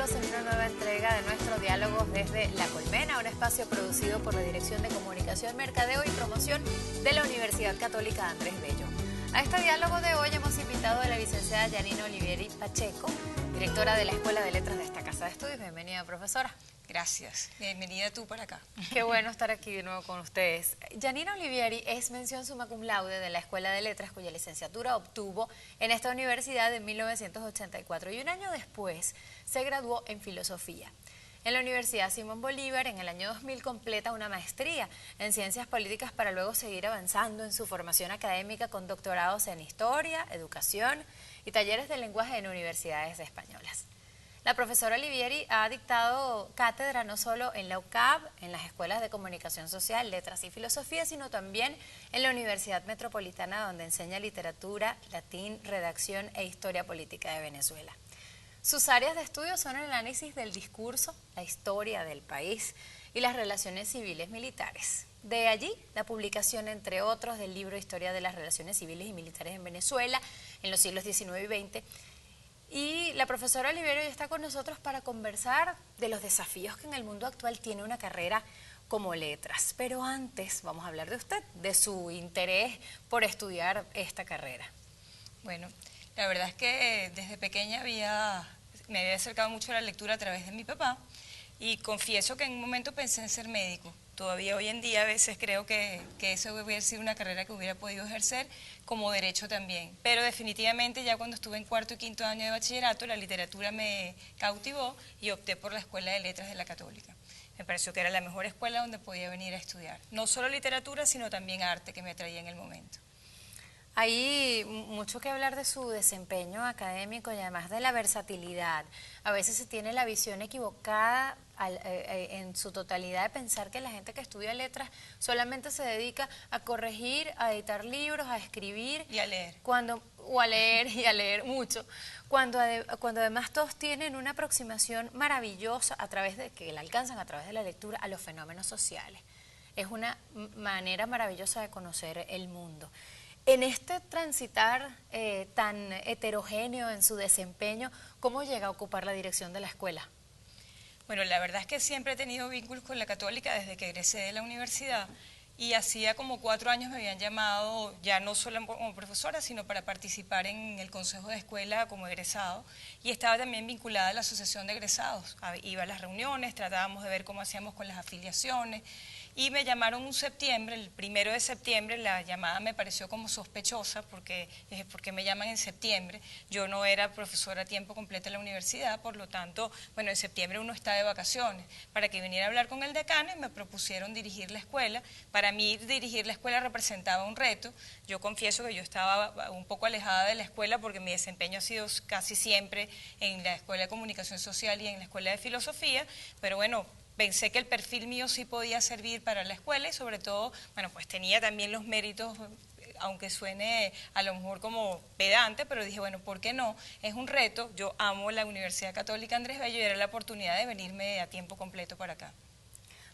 chicos en una nueva entrega de nuestro Diálogos desde La Colmena, un espacio producido por la Dirección de Comunicación, Mercadeo y Promoción de la Universidad Católica Andrés Bello. A este diálogo de hoy hemos invitado a la licenciada Yanina Olivieri Pacheco, directora de la Escuela de Letras de esta Casa de Estudios. Bienvenida, profesora. Gracias. Bienvenida tú para acá. Qué bueno estar aquí de nuevo con ustedes. Yanina Olivieri es mención summa cum laude de la Escuela de Letras, cuya licenciatura obtuvo en esta universidad en 1984 y un año después se graduó en Filosofía. En la Universidad Simón Bolívar, en el año 2000, completa una maestría en Ciencias Políticas para luego seguir avanzando en su formación académica con doctorados en Historia, Educación y talleres de lenguaje en universidades españolas. La profesora Olivieri ha dictado cátedra no solo en la UCAB, en las escuelas de Comunicación Social, Letras y Filosofía, sino también en la Universidad Metropolitana, donde enseña literatura, latín, redacción e historia política de Venezuela. Sus áreas de estudio son el análisis del discurso, la historia del país y las relaciones civiles militares. De allí, la publicación, entre otros, del libro Historia de las Relaciones Civiles y Militares en Venezuela en los siglos XIX y XX. Y la profesora Olivieri hoy está con nosotros para conversar de los desafíos que en el mundo actual tiene una carrera como letras. Pero antes vamos a hablar de usted, de su interés por estudiar esta carrera. Bueno, la verdad es que desde pequeña me había acercado mucho a la lectura a través de mi papá y confieso que en un momento pensé en ser médico. Todavía hoy en día a veces creo que eso hubiera sido una carrera que hubiera podido ejercer como derecho también. Pero definitivamente ya cuando estuve en cuarto y quinto año de bachillerato, la literatura me cautivó y opté por la Escuela de Letras de la Católica. Me pareció que era la mejor escuela donde podía venir a estudiar. No solo literatura, sino también arte, que me atraía en el momento. Hay mucho que hablar de su desempeño académico y además de la versatilidad. A veces se tiene la visión equivocada en su totalidad de pensar que la gente que estudia letras solamente se dedica a corregir, a editar libros, a escribir. Y a leer. O a leer y a leer mucho. Cuando además todos tienen una aproximación maravillosa a través de que la alcanzan a través de la lectura a los fenómenos sociales. Es una manera maravillosa de conocer el mundo. En este transitar tan heterogéneo en su desempeño, ¿cómo llega a ocupar la dirección de la escuela? Bueno, la verdad es que siempre he tenido vínculos con la Católica desde que egresé de la universidad y hacía como 4 años me habían llamado, ya no solo como profesora, sino para participar en el consejo de escuela como egresado y estaba también vinculada a la asociación de egresados. Iba a las reuniones, tratábamos de ver cómo hacíamos con las afiliaciones. Y me llamaron un septiembre, el 1 de septiembre, la llamada me pareció como sospechosa porque dije, ¿por qué me llaman en septiembre? Yo no era profesora a tiempo completo en la universidad, por lo tanto, bueno, en septiembre uno está de vacaciones. Para que viniera a hablar con el decano y me propusieron dirigir la escuela. Para mí dirigir la escuela representaba un reto. Yo confieso que yo estaba un poco alejada de la escuela porque mi desempeño ha sido casi siempre en la Escuela de Comunicación Social y en la Escuela de Filosofía, pero bueno, pensé que el perfil mío sí podía servir para la escuela y sobre todo, bueno, pues tenía también los méritos, aunque suene a lo mejor como pedante, pero dije, bueno, ¿por qué no? Es un reto, yo amo la Universidad Católica Andrés Bello y era la oportunidad de venirme a tiempo completo para acá.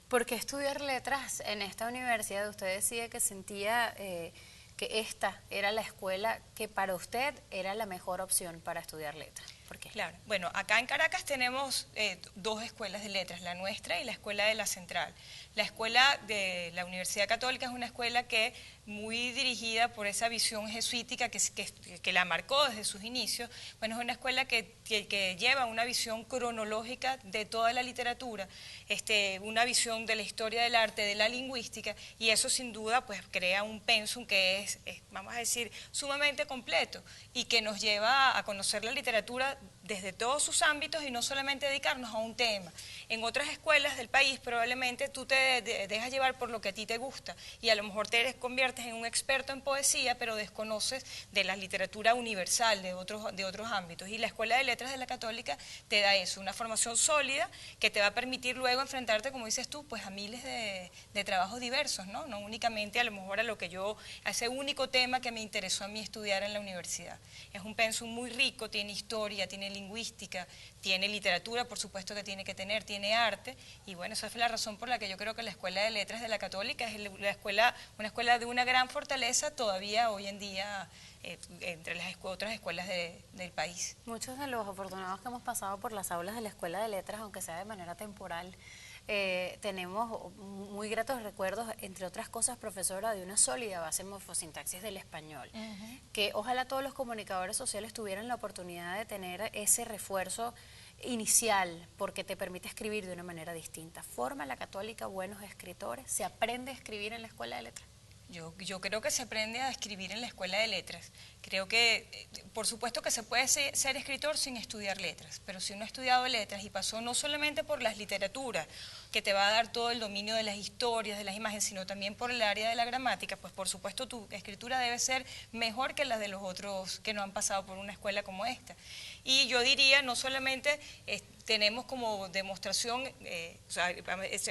¿Por qué estudiar letras en esta universidad? Usted decía que sentía que esta era la escuela que para usted era la mejor opción para estudiar letras. ¿Por qué? Claro, bueno, acá en Caracas tenemos 2 escuelas de letras, la nuestra y la escuela de la Central. La escuela de la Universidad Católica es una escuela que muy dirigida por esa visión jesuítica que la marcó desde sus inicios. Bueno, es una escuela que lleva una visión cronológica de toda la literatura, una visión de la historia del arte, de la lingüística, y eso sin duda pues crea un pensum que es, vamos a decir, sumamente completo y que nos lleva a conocer la literatura desde todos sus ámbitos y no solamente dedicarnos a un tema. En otras escuelas del país probablemente tú te dejas llevar por lo que a ti te gusta y a lo mejor te conviertes en un experto en poesía, pero desconoces de la literatura universal, de otros ámbitos. Y la Escuela de Letras de la Católica te da eso, una formación sólida que te va a permitir luego enfrentarte, como dices tú, pues a miles de trabajos diversos, ¿no? No únicamente a lo mejor a ese único tema que me interesó a mí estudiar en la universidad. Es un pensum muy rico, tiene historia, tiene lingüística, tiene literatura, por supuesto que tiene que tener, tiene arte, y bueno, esa es la razón por la que yo creo que la Escuela de Letras de la Católica es una escuela de una gran fortaleza todavía hoy en día entre las otras escuelas del país. Muchos de los afortunados que hemos pasado por las aulas de la Escuela de Letras, aunque sea de manera temporal, tenemos muy gratos recuerdos, entre otras cosas, profesora, de una sólida base en morfosintaxis del español, que ojalá todos los comunicadores sociales tuvieran la oportunidad de tener ese refuerzo inicial, porque te permite escribir de una manera distinta. ¿Forma la Católica buenos escritores? ¿Se aprende a escribir en la Escuela de Letras? Yo creo que se aprende a escribir en la Escuela de Letras. Creo que, por supuesto que se puede ser escritor sin estudiar letras, pero si uno ha estudiado letras y pasó no solamente por las literaturas, que te va a dar todo el dominio de las historias, de las imágenes, sino también por el área de la gramática, pues por supuesto tu escritura debe ser mejor que la de los otros que no han pasado por una escuela como esta. Y yo diría, no solamente tenemos como demostración, o sea,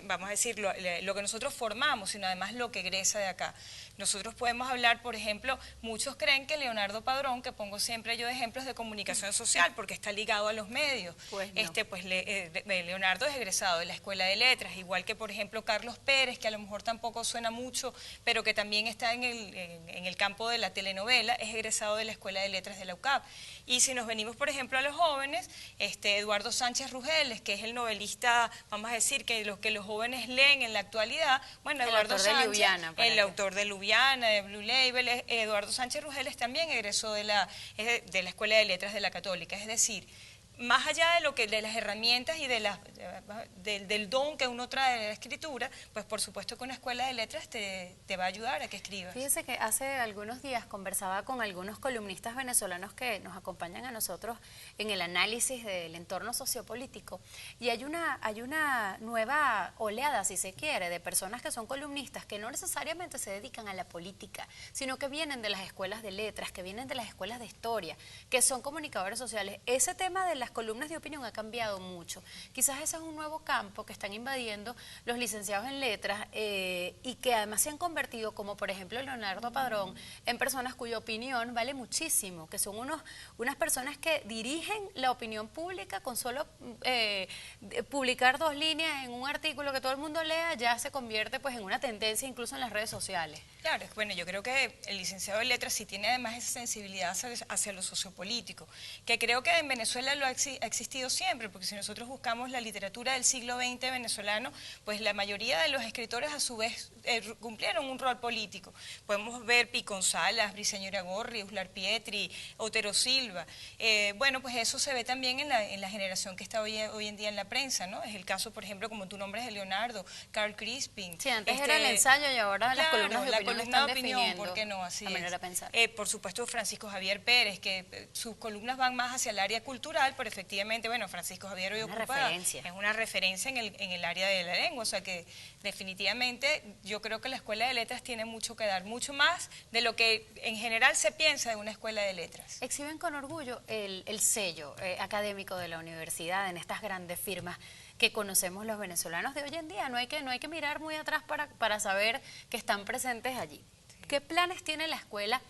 vamos a decir, lo que nosotros formamos, sino además lo que egresa de acá. Nosotros podemos hablar, por ejemplo, muchos creen que Leonardo Padrón, que pongo siempre yo de ejemplos de comunicación social, porque está ligado a los medios, pues no. Leonardo es egresado de la Escuela de Letras, igual que, por ejemplo, Carlos Pérez, que a lo mejor tampoco suena mucho, pero que también está en el campo de la telenovela, es egresado de la Escuela de Letras de la UCAP. Y si nos venimos, por ejemplo, a los jóvenes, Eduardo Sánchez Rugeles, que es el novelista, vamos a decir, que los jóvenes leen en la actualidad, bueno, Eduardo Sánchez, el autor de Lubiana, de Blue Label, Eduardo Sánchez Rugeles también egresó de la Escuela de Letras de la Católica, es decir, más allá de las herramientas y del don que uno trae de la escritura, pues por supuesto que una escuela de letras te va a ayudar a que escribas. Fíjese que hace algunos días conversaba con algunos columnistas venezolanos que nos acompañan a nosotros en el análisis del entorno sociopolítico, y hay una nueva oleada, si se quiere, de personas que son columnistas que no necesariamente se dedican a la política, sino que vienen de las escuelas de letras, que vienen de las escuelas de historia, que son comunicadores sociales. Ese tema de las columnas de opinión ha cambiado mucho. Quizás ese es un nuevo campo que están invadiendo los licenciados en letras y que además se han convertido, como por ejemplo Leonardo Padrón, en personas cuya opinión vale muchísimo, que son unas personas que dirigen la opinión pública con solo publicar 2 líneas en un artículo que todo el mundo lea, ya se convierte pues en una tendencia incluso en las redes sociales. Claro, bueno, yo creo que el licenciado en letras sí tiene además esa sensibilidad hacia lo sociopolítico, que creo que en Venezuela lo ha existido siempre, porque si nosotros buscamos la literatura del siglo XX venezolano, pues la mayoría de los escritores a su vez cumplieron un rol político. Podemos ver Picón Salas, Briceño Iragorri, Uslar Pietri, Otero Silva. Bueno, pues eso se ve también en la generación que está hoy en día en la prensa, ¿no? Es el caso, por ejemplo, como tu nombres de Leonardo, Carl Crispin. Sí, antes era el ensayo y ahora las columnas de opinión están definiendo ¿por qué no? Así la manera de pensar. Por supuesto, Francisco Javier Pérez, que sus columnas van más hacia el área cultural, pero efectivamente, bueno, Francisco Javier hoy es una referencia en el área de la lengua, o sea que definitivamente yo creo que la Escuela de Letras tiene mucho que dar, mucho más de lo que en general se piensa de una escuela de letras. Exhiben con orgullo el sello académico de la universidad en estas grandes firmas que conocemos los venezolanos de hoy en día. No hay que mirar muy atrás para saber que están presentes allí. ¿Qué planes tiene la escuela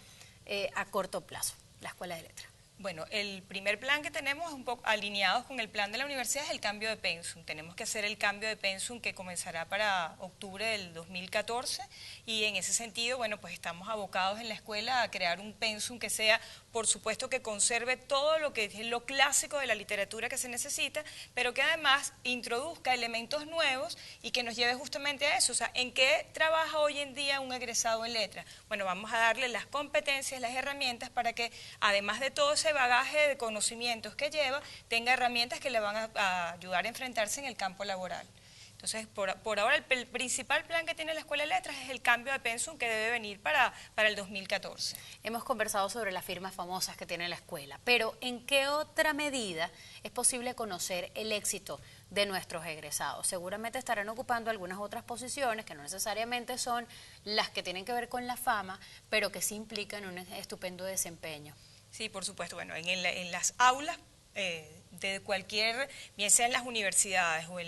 a corto plazo, la Escuela de Letras? Bueno, el primer plan que tenemos, un poco alineados con el plan de la universidad, es el cambio de pensum. Tenemos que hacer el cambio de pensum que comenzará para octubre del 2014 y en ese sentido, bueno, pues estamos abocados en la escuela a crear un pensum que sea, por supuesto, que conserve todo lo que es lo clásico de la literatura que se necesita, pero que además introduzca elementos nuevos y que nos lleve justamente a eso. O sea, ¿en qué trabaja hoy en día un egresado en letras? Bueno, vamos a darle las competencias, las herramientas para que, además de todo ese bagaje de conocimientos que lleva, tenga herramientas que le van a ayudar a enfrentarse en el campo laboral. Entonces, por ahora, el principal plan que tiene la Escuela de Letras es el cambio de pensum que debe venir para el 2014. Hemos conversado sobre las firmas famosas que tiene la escuela, pero ¿en qué otra medida es posible conocer el éxito de nuestros egresados? Seguramente estarán ocupando algunas otras posiciones que no necesariamente son las que tienen que ver con la fama, pero que sí implican un estupendo desempeño. Sí, por supuesto. Bueno, en las aulas de cualquier, bien sea en las universidades o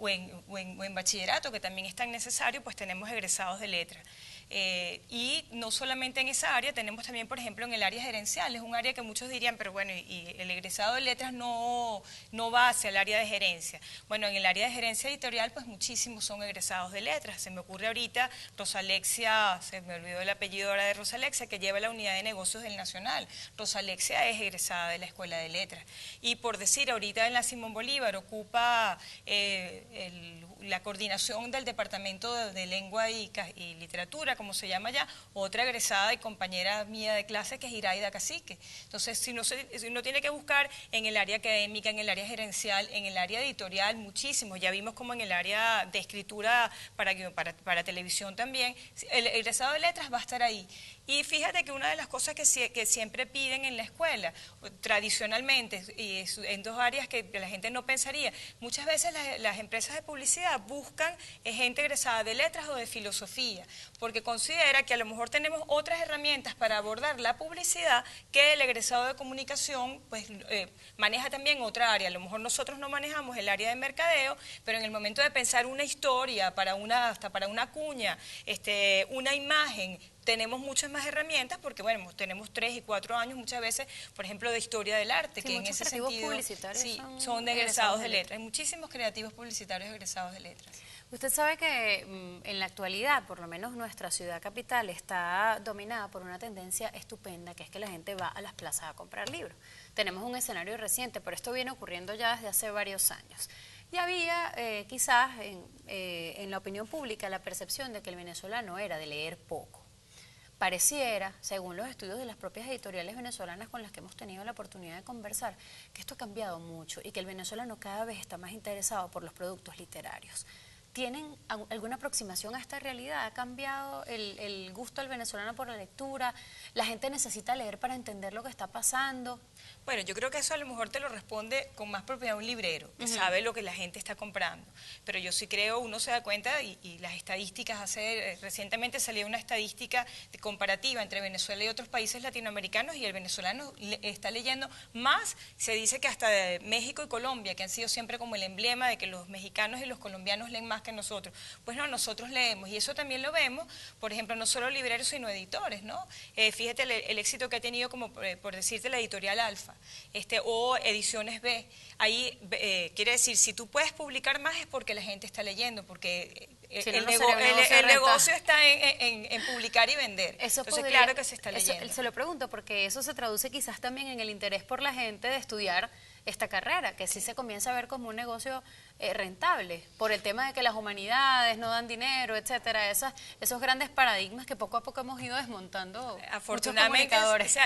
en bachillerato, que también es tan necesario, pues tenemos egresados de letras. Y no solamente en esa área, tenemos también, por ejemplo, en el área gerencial. Es un área que muchos dirían, pero bueno, y el egresado de letras no va hacia el área de gerencia. Bueno, en el área de gerencia editorial, pues muchísimos son egresados de letras. Se me ocurre ahorita Rosalexia, se me olvidó el apellido ahora de Rosalexia, que lleva la unidad de negocios del Nacional. Rosalexia es egresada de la Escuela de Letras. Y por decir, ahorita en la Simón Bolívar ocupa la coordinación del Departamento de Lengua y Literatura, como se llama ya, otra egresada y compañera mía de clase que es Iraida Cacique. Entonces, si uno tiene que buscar en el área académica, en el área gerencial, en el área editorial, muchísimos. Ya vimos como en el área de escritura para televisión también, el egresado de letras va a estar ahí. Y fíjate que una de las cosas que siempre piden en la escuela, tradicionalmente, y en dos áreas que la gente no pensaría, muchas veces las empresas de publicidad buscan gente egresada de letras o de filosofía, porque considera que a lo mejor tenemos otras herramientas para abordar la publicidad que el egresado de comunicación pues maneja también otra área. A lo mejor nosotros no manejamos el área de mercadeo, pero en el momento de pensar una historia, hasta para una cuña, una imagen, tenemos muchas más herramientas porque, bueno, tenemos 3 y 4 años muchas veces, por ejemplo, de historia del arte, sí, que en ese sentido publicitarios son de egresados de letras. Hay muchísimos creativos publicitarios egresados de letras. Usted sabe que en la actualidad, por lo menos nuestra ciudad capital, está dominada por una tendencia estupenda, que es que la gente va a las plazas a comprar libros. Tenemos un escenario reciente, pero esto viene ocurriendo ya desde hace varios años. Y había quizás en la opinión pública la percepción de que el venezolano era de leer poco. Pareciera, según los estudios de las propias editoriales venezolanas con las que hemos tenido la oportunidad de conversar, que esto ha cambiado mucho y que el venezolano cada vez está más interesado por los productos literarios. ¿Tienen alguna aproximación a esta realidad? ¿Ha cambiado el gusto del venezolano por la lectura? ¿La gente necesita leer para entender lo que está pasando? Bueno, yo creo que eso a lo mejor te lo responde con más propiedad un librero, que sabe lo que la gente está comprando. Pero yo sí creo, uno se da cuenta, y las estadísticas, recientemente salió una estadística comparativa entre Venezuela y otros países latinoamericanos, y el venezolano está leyendo más, se dice que hasta de México y Colombia, que han sido siempre como el emblema de que los mexicanos y los colombianos leen más que nosotros. Pues no, nosotros leemos, y eso también lo vemos, por ejemplo, no solo libreros, sino editores, ¿no? Fíjate el éxito que ha tenido, como por decirte, la editorial Alfa, o Ediciones B. Ahí quiere decir, si tú puedes publicar más es porque la gente está leyendo, porque el negocio está en publicar y vender. Entonces, claro que se está leyendo. Se lo pregunto porque eso se traduce quizás también en el interés por la gente de estudiar esta carrera, que sí se comienza a ver como un negocio rentable, por el tema de que las humanidades no dan dinero, etcétera, esos grandes paradigmas que poco a poco hemos ido desmontando. Afortunadamente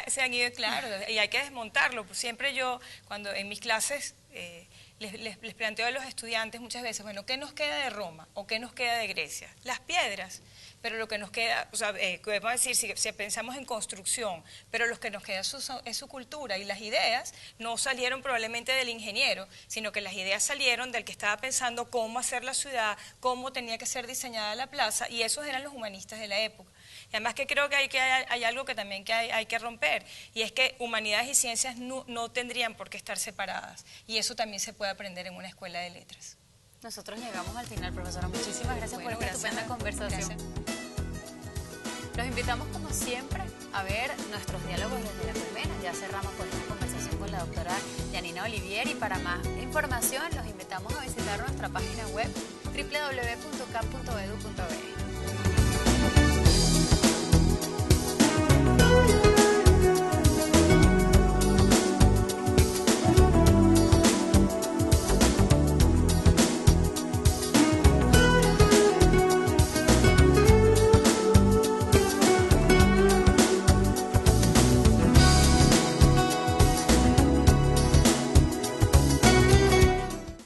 se han ido, claro, y hay que desmontarlo. Siempre yo, cuando en mis clases les planteo a los estudiantes muchas veces, bueno, ¿qué nos queda de Roma o qué nos queda de Grecia? Las piedras. Pero lo que nos queda, o sea, podemos decir, si pensamos en construcción, pero lo que nos queda es su cultura, y las ideas no salieron probablemente del ingeniero, sino que las ideas salieron del que estaba pensando cómo hacer la ciudad, cómo tenía que ser diseñada la plaza, y esos eran los humanistas de la época. Y además que creo que hay algo que también hay que romper, y es que humanidades y ciencias no tendrían por qué estar separadas, y eso también se puede aprender en una escuela de letras. Nosotros llegamos al final, profesora. Muchísimas gracias por esta estupenda conversación. Gracias. Los invitamos, como siempre, a ver nuestros diálogos desde la colmena. Ya cerramos con una conversación con la doctora Yanina Olivieri, y para más información los invitamos a visitar nuestra página web www.cap.edu.be.